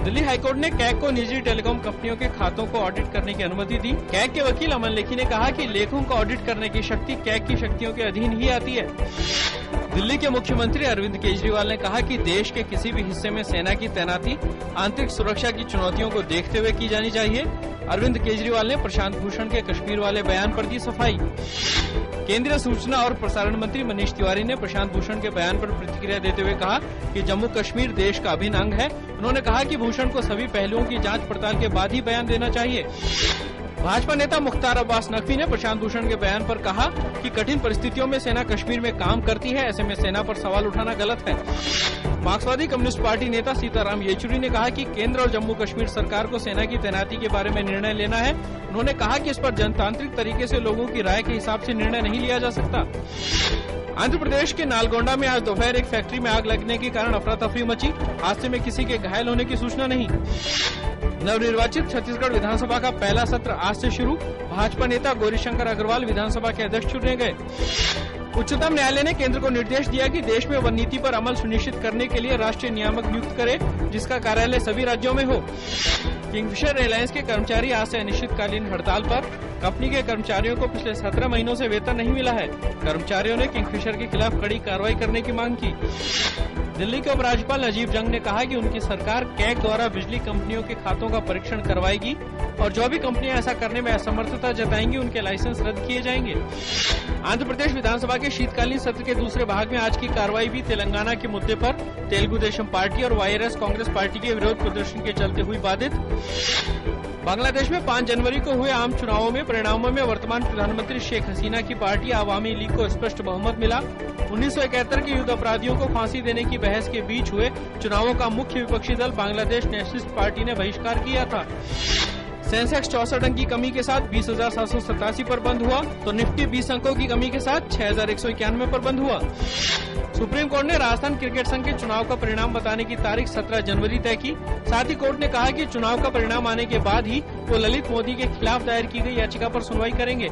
Delhi high court ने CAG को निजी टेलीकॉम कंपनियों के खातों को ऑडिट करने की अनुमति दी। कैग के वकील अमन लेखी ने कहा कि लेखों को ऑडिट करने की शक्ति कैग की शक्तियों के अधीन ही आती है। दिल्ली के मुख्यमंत्री अरविंद केजरीवाल ने कहा कि देश के किसी भी हिस्से में सेना की तैनाती आंतरिक सुरक्षा की चुनौतियों को देखते हुए की जानी चाहिए। अरविंद केजरीवाल ने प्रशांत भूषण के कश्मीर वाले बयान पर दी सफाई। केंद्रीय सूचना और प्रसारण मंत्री मनीष तिवारी ने प्रशांत भूषण के बयान पर प्रतिक्रिया देते हुए कहा कि जम्मू कश्मीर देश का अभिन्न अंग है। उन्होंने कहा कि भूषण को सभी पहलुओं की जांच पड़ताल के बाद ही बयान देना चाहिए। भाजपा नेता मुख्तार अब्बास नकवी ने प्रशांत भूषण के बयान पर कहा कि कठिन परिस्थितियों में सेना कश्मीर में काम करती है, ऐसे में सेना पर सवाल उठाना गलत है। मार्क्सवादी कम्युनिस्ट पार्टी नेता सीताराम येचुरी ने कहा कि केंद्र और जम्मू कश्मीर सरकार को सेना की तैनाती के बारे में निर्णय लेना है। उन्होंने कहा कि इस पर जनतांत्रिक तरीके से लोगों की राय के हिसाब से निर्णय नहीं लिया जा सकता। आंध्र प्रदेश के नालगोंडा में आज दोपहर एक फैक्ट्री में आग लगने के कारण अफरा तफरी मची। हादसे में किसी के घायल होने की सूचना नहीं। नवनिर्वाचित छत्तीसगढ़ विधानसभा का पहला सत्र आज से शुरू। भाजपा नेता गौरीशंकर अग्रवाल विधानसभा के अध्यक्ष चुने गए। उच्चतम न्यायालय ने केंद्र को निर्देश दिया कि देश में वन नीति पर अमल सुनिश्चित करने के लिए राष्ट्रीय नियामक नियुक्त करे, जिसका कार्यालय सभी राज्यों में हो। किंगफिशर एयरलाइंस के कर्मचारी आज से अनिश्चितकालीन हड़ताल पर। कंपनी के कर्मचारियों को पिछले 17 महीनों से वेतन नहीं मिला है। कर्मचारियों ने किंगफिशर के खिलाफ कड़ी कार्रवाई करने की मांग की। दिल्ली के उपराज्यपाल नजीब जंग ने कहा कि उनकी सरकार कैग द्वारा बिजली कंपनियों के खातों का परीक्षण करवाएगी और जो भी कंपनियां ऐसा करने में असमर्थता जताएंगी उनके लाइसेंस रद्द किए जाएंगे। आंध्र प्रदेश विधानसभा के शीतकालीन सत्र के दूसरे भाग में आज की कार्रवाई भी तेलंगाना के मुद्दे पर तेलुगु देशम पार्टी और वाईआरएस कांग्रेस पार्टी के विरोध प्रदर्शन के चलते हुई बाधित। बांग्लादेश में 5 जनवरी को हुए आम चुनावों में परिणामों में वर्तमान प्रधानमंत्री शेख हसीना की पार्टी आवामी लीग को स्पष्ट बहुमत मिला। 1971 के युद्ध अपराधियों को फांसी देने की बहस के बीच हुए चुनावों का मुख्य विपक्षी दल बांग्लादेश नेशनलिस्ट पार्टी ने बहिष्कार किया था। सेंसेक्स 64 अंक की कमी के साथ 20,787 पर बंद हुआ, तो निफ्टी 20 अंकों की कमी के साथ 6,191 पर बंद हुआ। सुप्रीम कोर्ट ने राजस्थान क्रिकेट संघ के चुनाव का परिणाम बताने की तारीख 17 जनवरी तय की। साथ ही कोर्ट ने कहा कि चुनाव का परिणाम आने के बाद ही वो ललित मोदी के खिलाफ दायर की गई याचिका पर सुनवाई करेंगे।